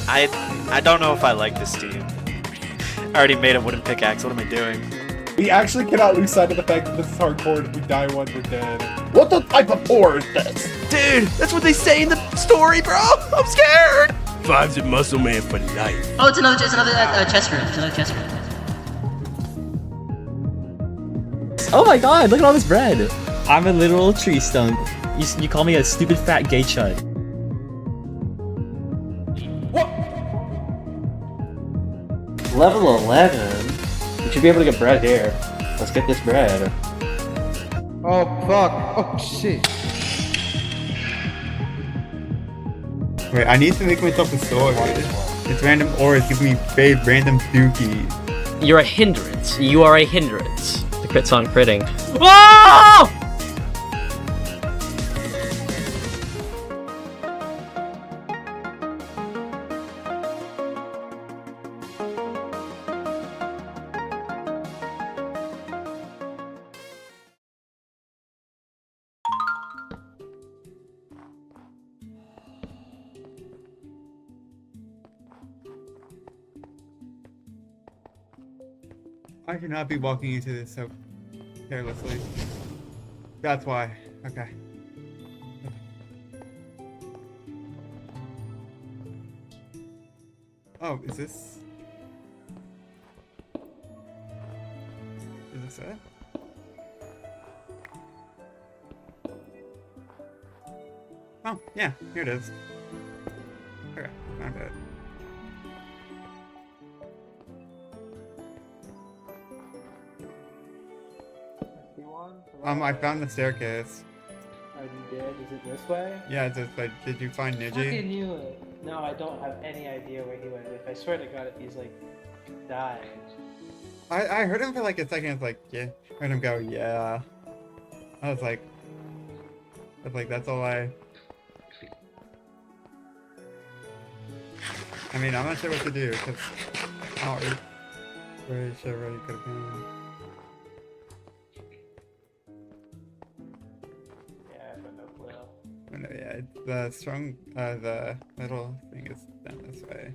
I don't know if I like this team. I already made a wooden pickaxe. What am I doing? We actually cannot lose sight of the fact that this is hardcore and if we die once, we're dead. What the type of ore is this? Dude, that's what they say in the story, bro. I'm scared. Five's a muscle man for life. Oh, it's another chest room. It's another chest room. Oh my god, look at all this bread. I'm a literal tree stump. You call me a stupid fat gay chud. What? Level 11? We should be able to get bread here. Let's get this bread. Oh fuck! Oh shit! Wait, I need to make myself a sword. It's random ores give me random dookies. You're a hindrance. You are a hindrance. The crit's on critting. Whoa! I should not be walking into this so carelessly. That's why. Okay. Oh, is this? Is this it? Oh, yeah, here it is. Okay, found it. I found the staircase. Oh, you did? Is it this way? Yeah, it's this way. Did you find I Niji? knew it. No, I don't have any idea where he went. I swear to God, if he's like died. I heard him for like a second. It's like, yeah. I heard him go, yeah. I was like, that's all I mean, I'm not sure what to do because I don't really sure where he could have been. Yeah, the strong, the little thing is down this way.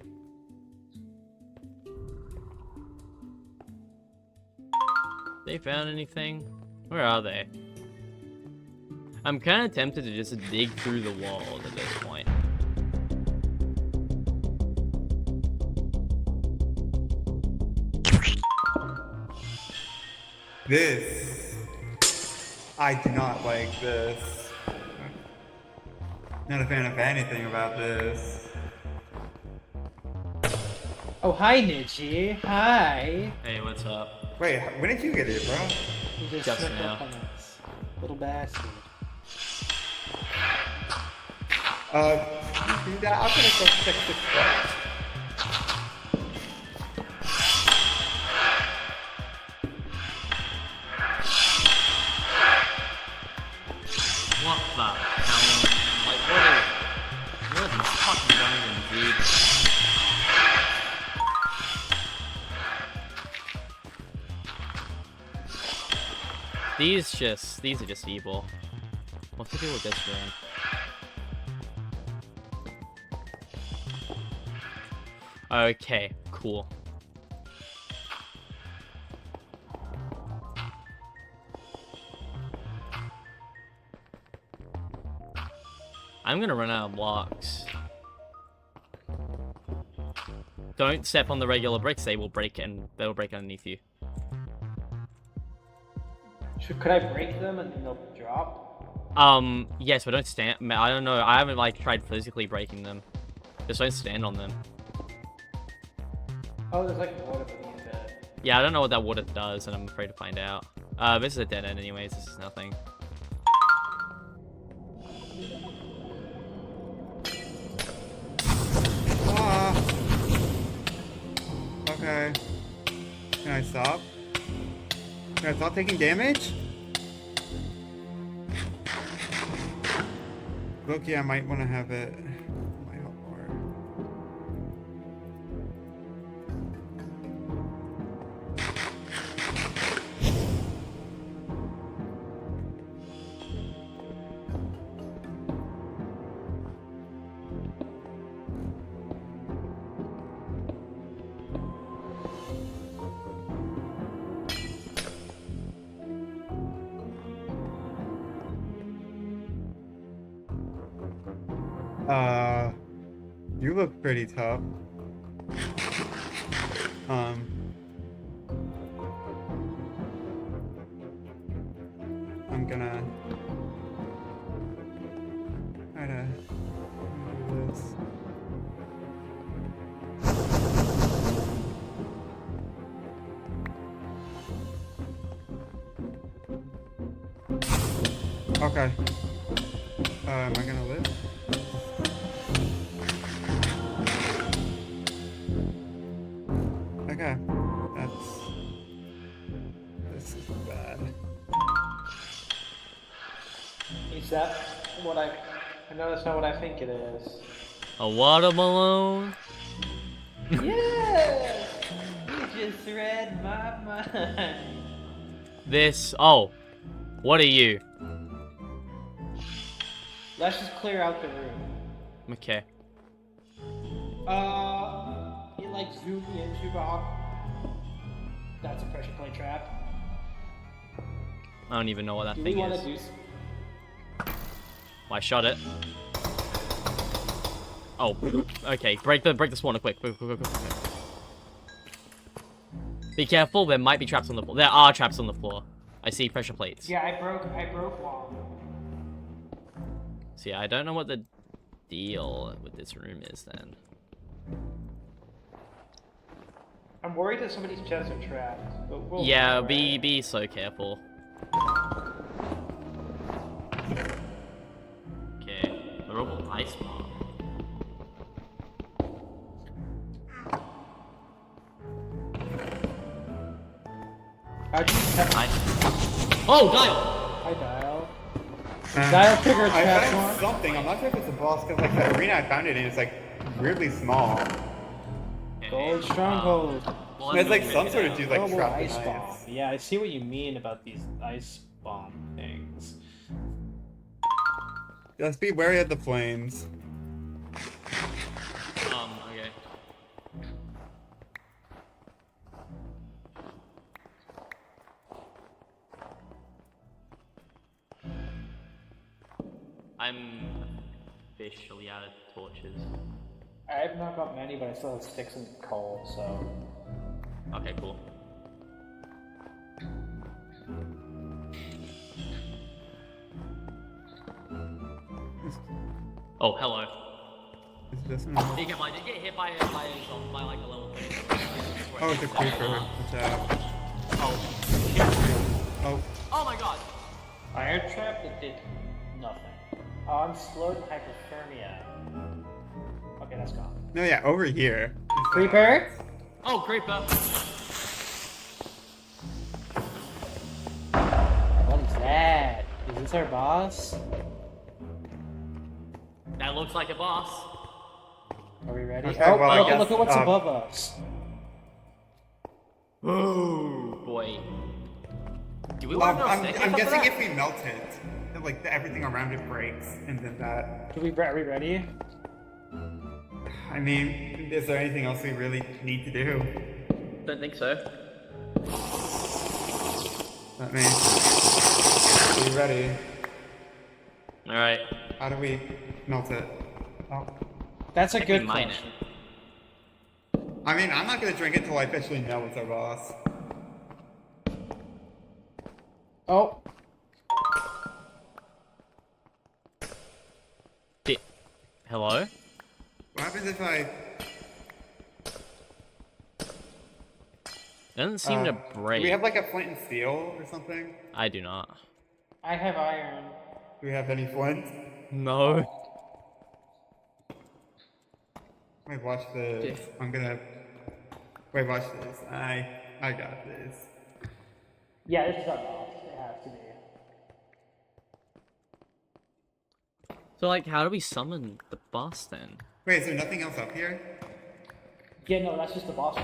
They found anything? Where are they? I'm kind of tempted to just dig through the wall at this point. This. I do not like this. Not a fan of anything about this. Oh, hi, Niji. Hi. Hey, what's up? Wait, when did you get it, bro? You just Just snuck now. up on us. Little bastard. You do that? I'm gonna go check this out. What the hell? Like, what is fucking going on, dude? These are just evil. What's to do with this room? Okay, cool. I'm gonna run out of blocks. Don't step on the regular bricks, they will break underneath you. Could I break them and then they'll drop? Yes, but don't stand. I don't know. I haven't like tried physically breaking them. Just don't stand on them. Oh, there's like water beneath it. Yeah, I don't know what that water does, and I'm afraid to find out. This is a dead end anyways. This is nothing. Okay. Can I stop? Can I stop taking damage? Loki, I might want to have it. Might help more. You look pretty tough. I'm gonna try to do this. Okay. Am I gonna live? Okay. This is bad. Is that what I know that's not what I think it is. A water balloon? Yes! You just read my mind. This. Oh. What are you? Let's just clear out the room. Okay. You like zoom into Bob. That's a pressure plate trap. I don't even know what that Do thing we want is. to do? I shot it. Oh, okay. Break the spawner quick. Quick. Be careful. There might be traps on the floor. There are traps on the floor. I see pressure plates. Yeah, I broke one. See, I don't know what the deal with this room is then. I'm worried that some of these chests are trapped. But we'll Yeah, alright. be so careful. Okay, the robot ice bomb. How'd you tell? Oh, Dial! Hi, Dial. Dial trigger I trap found one. something. I'm not sure if it's a boss because like the arena I found it in is like weirdly small. Gold stronghold. Well, There's like I'm some gonna sort make of it dude like Global trapped in ice ice. bomb. Yeah, I see what you mean about these ice bomb things. Just be wary of the flames. okay. I'm officially out of torches. I've not got many, but I still have sticks and coal, so. Okay, cool. Oh, hello. Is this one? Did you get hit by like a level 3? Oh, it's a creeper. Watch out. Oh. Oh my god! Iron trap that did nothing. I'm slowed in hypothermia. Okay, that's gone. No, yeah, over here. Creeper? Oh, creeper! What is that? Is this our boss? That looks like a boss. Are we ready? Okay, Oh, well, I look, guess, look at what's above us. Oh boy. Do we want to I'm guessing if we melt it, that, like everything around it breaks, and then that. Are we ready? I mean, is there anything else we really need to do? Don't think so. Let me. Are you ready? Alright. How do we melt it? Oh. That's a good Mine question. it. I mean, I'm not gonna drink it till I officially know it's our boss. Oh, Hello? What happens if I? Doesn't seem to break. Do we have like a flint and steel or something? I do not. I have iron. Do we have any flint? No. Wait, watch this. I'm gonna. Wait, watch this. I got this. Yeah, this is our boss. It has to be. So like, how do we summon the boss then? Wait, is there nothing else up here? Yeah, no, that's just the boss.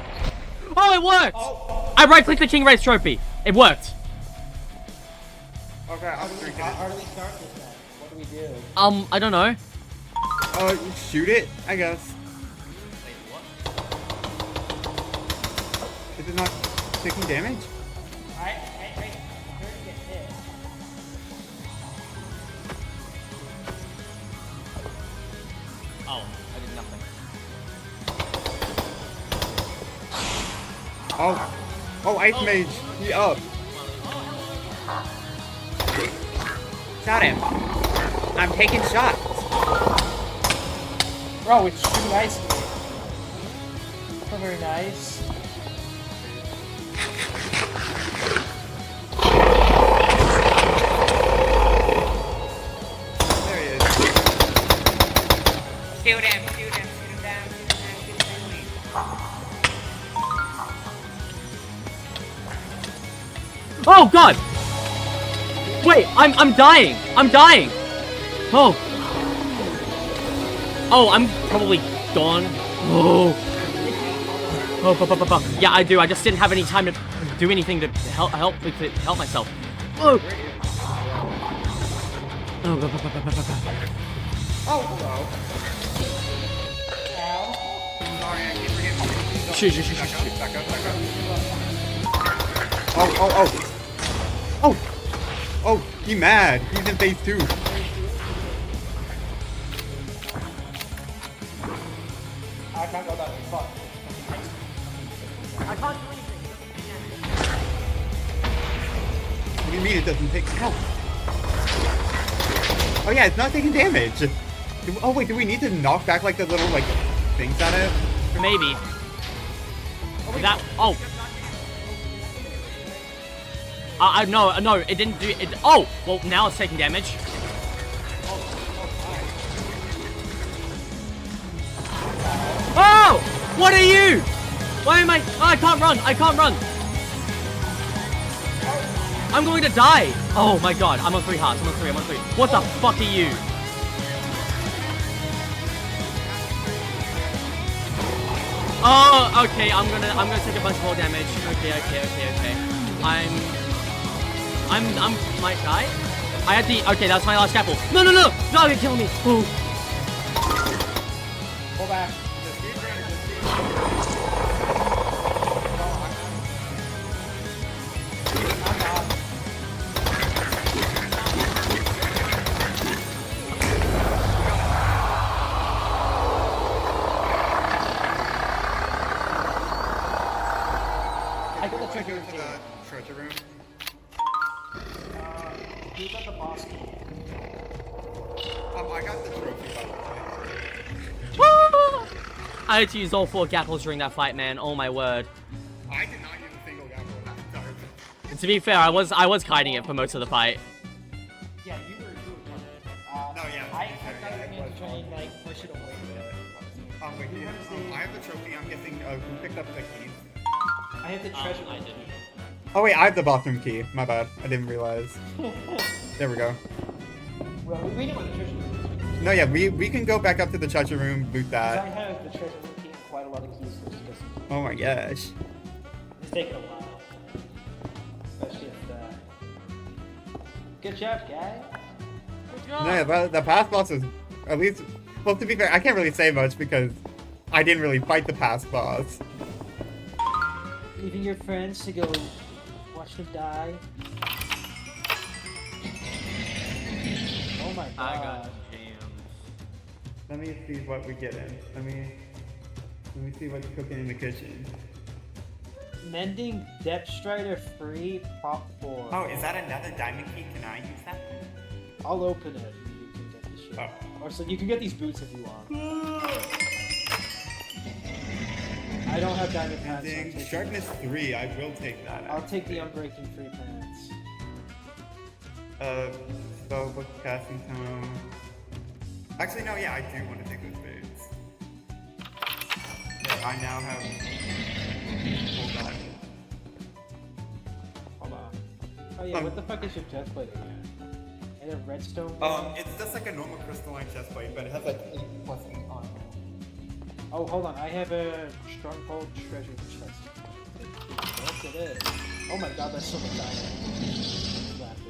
Oh, it worked! I right-clicked the King Race trophy. It worked. Okay, I'll drink it. How do we start this then? What do we do? I don't know. Shoot it, I guess. Wait, what? Is it not taking damage? I heard it get hit. Oh, oh, Ice Mage, he up. Got him. I'm taking shots. Bro, it's shooting ice. Not very nice. There he is. Shoot him down, shoot him down, shoot him down. Oh god! Wait, I'm dying! I'm dying! Oh. Oh, I'm probably gone. Oh. Oh, yeah, I do. I just didn't have any time to do anything to help myself. Oh. Oh, hello. Sorry, I keep forgetting. Shoot. Back up. Oh. Oh, oh, he mad. He's in phase 2. I can't go that way. Fuck. I can't do anything. What do you mean it doesn't take help? Oh yeah, it's not taking damage. Oh wait, do we need to knock back like the little like things at it? Maybe. That. Oh. No, it didn't do it. Oh, well, now it's taking damage. Oh! What are you? Why am I? Oh, I can't run. I'm going to die. Oh my god, I'm on 3 hearts. I'm on 3. What the fuck are you? Oh, okay. I'm gonna take a bunch more damage. Okay. I'm might die. I had the okay. That's my last scalpel. No, you're killing me. Ooh. Pull back. I got the Go trigger to the treasure room. Who's at the boss key? I got the trophy by the way. I had to use all 4 gapples during that fight, man. Oh my word. I did not use a single gamble that time. To be fair, I was kiting it for most of the fight. Yeah, you were No, yeah. I thought you were trying to like push it away. Wait, I have the trophy. I'm guessing who picked up the keys? I have the treasure. I didn't. Oh wait, I have the bathroom key. My bad. I didn't realize. There we go. Well, we know where the treasure is. No, yeah, we can go back up to the treasure room, loot I that. have the treasure room key and quite a lot of keys for this. Oh my gosh. It's taking a while. Especially if good job, guys. No, yeah, the past boss is at least. Well, to be fair, I can't really say much because I didn't really fight the past boss. Leaving your friends to go watch them die. Oh my god. I got jammed. Let me see what we get in. Let me see what's cooking in the kitchen. Mending Depth Strider free prop 4. Oh, is that another diamond key? Can I use that? I'll open it. You can get this shit. Oh. Or so you can get these boots if you want. I don't have diamond pants. So Mending sharpness 3. I will take that. I'll take the unbreaking free pants. Spellbook casting tome. Actually, no, yeah, I do want to take those boots. Yeah, I now have full diamond. Hold on. Oh yeah, what the fuck is your chest plate again? And a redstone? It's just like a normal crystalline chest plate, but it has like 8+ on it. Oh, hold on. I have a stronghold treasure chest. Yes, it is. Oh my god, that's so much iron.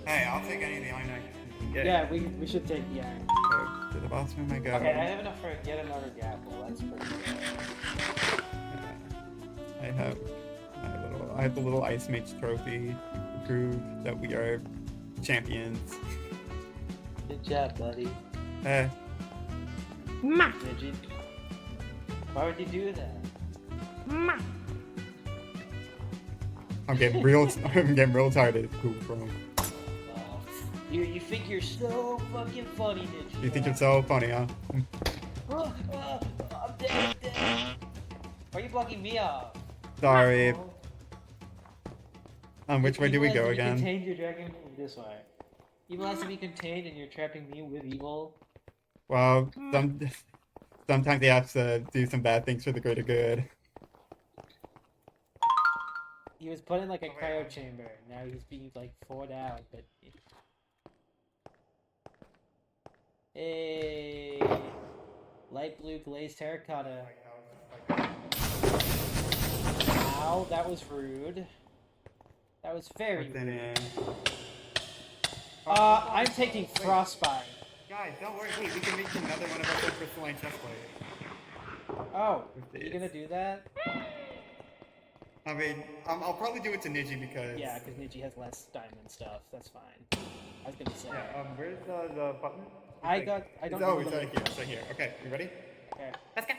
Hey, I'll take any of the iron I can get. Yeah, we should take the iron. Go to the bathroom I go. Okay, I have enough for yet another gapple. That's pretty good. I have the little Ice Mage trophy to prove that we are champions. Good job, buddy. Eh. Did you? Why would you do that? I'm getting real tired of this Google Chrome. You think you're so fucking funny, Ninja. You think you're so funny, huh? I'm dead, I'm dead. Why are you blocking me off? Sorry. Oh. Which way do we Evil go has to be again? Contained your dragon this way. Evil has to be contained, and you're trapping me with evil. Well, sometimes they have to do some bad things for the greater good. He was put in like a cryo chamber. Now he's being like thawed out, but. Hey, light blue glazed terracotta. Ow, that was rude. That was very rude. I'm taking frostbite. Guys, don't worry. Wait, we can make another one of our crystalline chestplate. Oh, you gonna do that? I mean, I'll probably do it to Niji because. Yeah, because Niji has less diamond stuff. That's fine. I was gonna say. Where's the button? I don't Oh, know. it's right here. It's right here. Okay, you ready? Okay. Let's go.